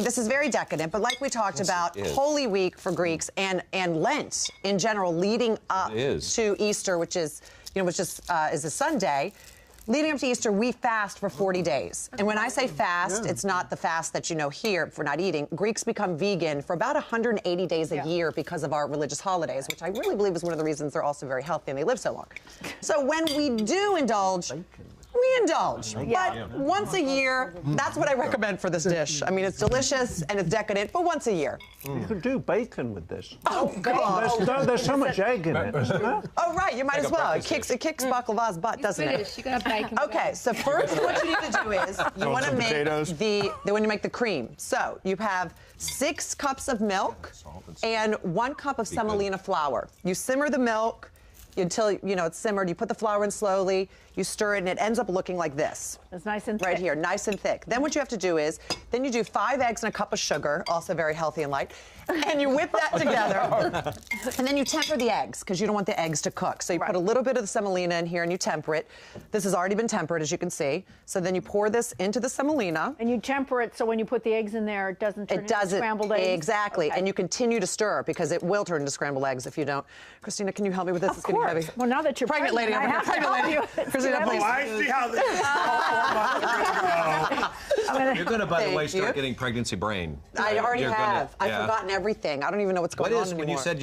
This is very decadent, but like we talked about, Holy Week for Greeks and Lent in general, leading up to Easter, which is is a Sunday. Leading up to Easter, we fast for 40 days. And when I say fast, it's not the fast that you know here for not eating. Greeks become vegan for about 180 days a year because of our religious holidays, which I really believe is one of the reasons they're also very healthy and they live so long. So when we do indulge, we indulge, but once a year, that's what I recommend for this dish. I mean, it's delicious and it's decadent, but once a year. You could do bacon with this. Oh, God. There's so much egg in it, isn't there? Oh, right, you might as well. It kicks baklava's butt, doesn't it? You can have bacon. Okay, so first what you need to do is you want to make the cream. So you have 6 cups of milk and 1 cup of semolina flour. You simmer the milk until it's simmered. You put the flour in slowly, you stir it, and it ends up looking like this. It's nice and thick. Right here, nice and thick. Then what you have to do is, then you do 5 eggs and a cup of sugar, also very healthy and light, and you whip that together. And then you temper the eggs, because you don't want the eggs to cook. So you put a little bit of the semolina in here and you temper it. This has already been tempered, as you can see. So then you pour this into the semolina. And you temper it so when you put the eggs in there, it doesn't turn into scrambled eggs? Exactly. Okay. And you continue to stir, because it will turn into scrambled eggs if you don't. Christina, can you help me with this? Of course. Heavy. Well, now that you're pregnant lady, I have pregnant to lady. help you. Christina, please. I see how this is. You're going to, by the way, start getting pregnancy brain. I already have. I've forgotten everything. I don't even know what's going on anymore. When you said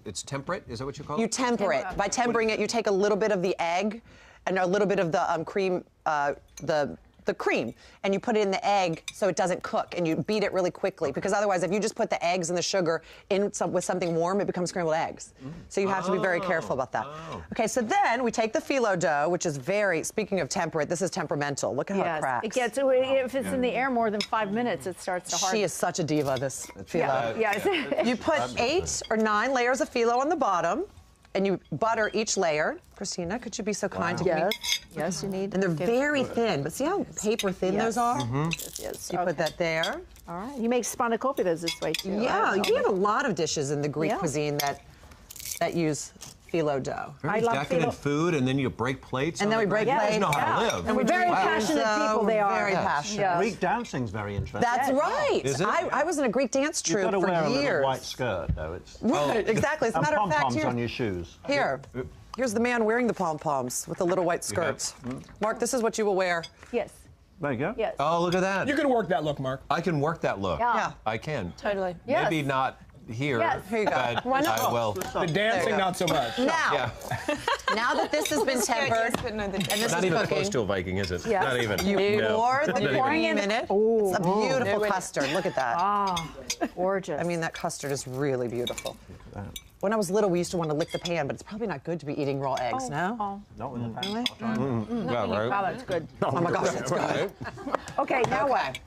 it's temperate, is that what you call it? You temper it. By tempering it, you take a little bit of the egg and a little bit of the cream, the cream, and you put it in the egg so it doesn't cook, and you beat it really quickly, because otherwise if you just put the eggs and the sugar in with something warm, it becomes scrambled eggs. So you have to be very careful about that. Okay, so then we take the phyllo dough, which is speaking of temperate, this is temperamental. Look at how it cracks. It gets, if it's in the air more than 5 minutes, it starts to harden. She is such a diva, this phyllo. Yeah. You put 8 or 9 layers of phyllo on the bottom, and you butter each layer. Christina, could you be so kind to me? Yes, you need. And they're very thin, but see how paper thin those are? Yes. You put that there. All right. You make spanakopita this way too. Yeah, you have a lot of dishes in the Greek cuisine that use phyllo dough. Very decadent food, and then you break plates. And then we break plates. You know how to live. And we're very passionate people. They are very passionate. Greek dancing's very interesting. That's right. Is it? I was in a Greek dance troupe for years. You've got to wear a little white skirt, though. It's right, exactly. As a matter of fact, pom-poms on your shoes. Here's the man wearing the pom-poms with the little white skirts. Mark, this is what you will wear. Yes. There you go. Yes. Oh, look at that. You can work that look, Mark. I can work that look. Yeah. I can. Totally. Maybe not here. Yes. Here you go. Why not? I will. The dancing, not so much. Now, now that this has been tempered, and this Not is even cooking, close to a Viking, is it? Yes. Not even. you pour the cream in it. Ooh. It's a beautiful custard. Look at that. Ah, gorgeous. I mean, that custard is really beautiful. When I was little, we used to want to lick the pan, but it's probably not good to be eating raw eggs, no? Oh. Not with the pan. Really? Yeah, right. Wow, that's good. Oh my gosh, that's good. Okay, now what?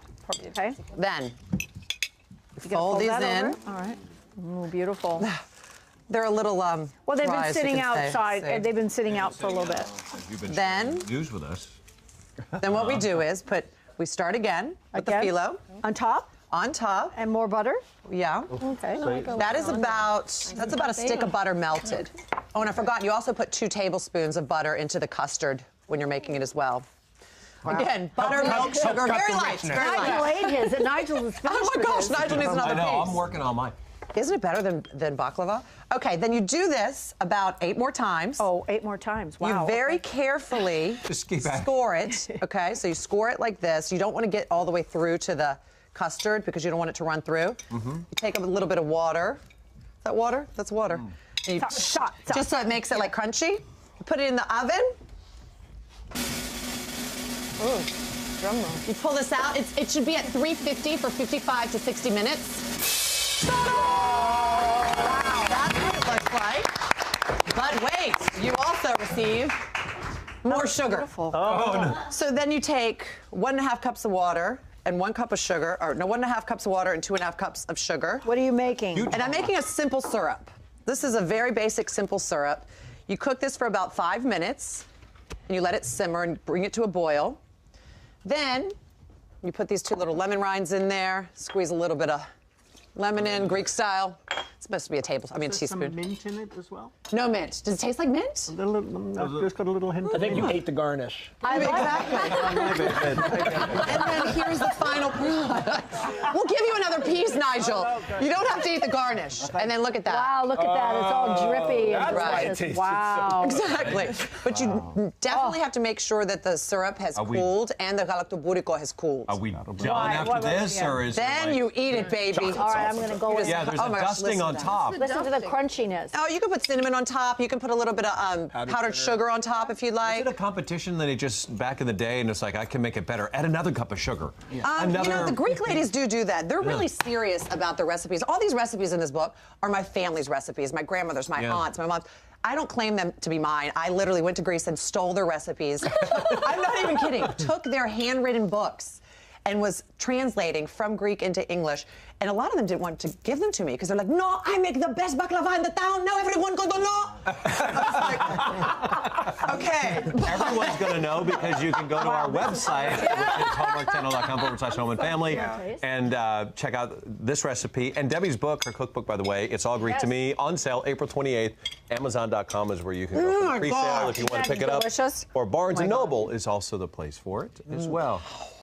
Okay. Then, You fold these that in. over? All right. Ooh, beautiful. They're a little Well, they've dry, been as you sitting can outside. see. They've been sitting out for a little bit. You've been Then- sharing news with us. Then what we do is we start again with the phyllo On top? on top. And more butter? Yeah. Okay. That's about a stick of butter melted. Oh, and I forgot, you also put 2 tablespoons of butter into the custard when you're making it as well. Again, butter, milk, sugar, very light. Very Nigel light. ate his, and Nigel is finished Oh my gosh, with his. Nigel needs another I know, piece. I'm working on mine. Isn't it better than baklava? Okay, then you do this about 8 more times. Oh, 8 more times. Wow. You very carefully score it. Okay, so you score it like this. You don't want to get all the way through to the custard because you don't want it to run through. You take a little bit of water. Is that water? That's water. And you Stop. just so it makes it like crunchy. You put it in the oven. Ooh, drum roll. You pull this out. It should be at 350 for 55 to 60 minutes. Wow, that's what it looks like. But wait, you also receive more sugar. Beautiful. Oh, no. So then you take 1.5 cups of water and 1 cup of sugar, or no, 1.5 cups of water and 2.5 cups of sugar. What are you making? And I'm making a simple syrup. This is a very basic, simple syrup. You cook this for about 5 minutes, and you let it simmer and bring it to a boil. Then you put these 2 little lemon rinds in there, squeeze a little bit of lemon in, Greek style. It's supposed to be a teaspoon. Some mint in it as well? No mint. Does it taste like mint? It's got a little hint. I think you ate the garnish. Exactly. And then here's the final product. We'll give you another Nigel. You don't have to eat the garnish. And then look at that. Wow, look at that. It's all drippy and That's why it delicious. tasted Wow. Exactly. But you definitely have to make sure that the syrup has cooled and the Galaktoboureko has cooled. Are we done after this, or is Then you eat it, baby. All right, I'm going to go with Yeah, there's Oh a my gosh, dusting on top. Listen to the crunchiness. Oh, you can put cinnamon on top. You can put a little bit of powdered sugar on top if you'd Is like. it a competition that they just back in the day and it's like I can make it better? Add another cup of sugar. You know, the Greek ladies do that. They're really serious about the recipes. All these recipes in this book are my family's recipes, my grandmother's, my aunts, my mom's. I don't claim them to be mine. I literally went to Greece and stole their recipes. I'm not even kidding. Took their handwritten books and was translating from Greek into English. And a lot of them didn't want to give them to me because they're like, no, I make the best baklava in the town. Now everyone going to know. I was like, okay. Everyone's going to know because you can go to our website, which is homeworkchannel.com/home and family, and check out this recipe. And Debbie's book, her cookbook, by the way, It's All Greek to Me, on sale April 28th. Amazon.com is where you can go for the pre-sale if you want to pick it up. Delicious. Or Barnes & Noble is also the place for it as well.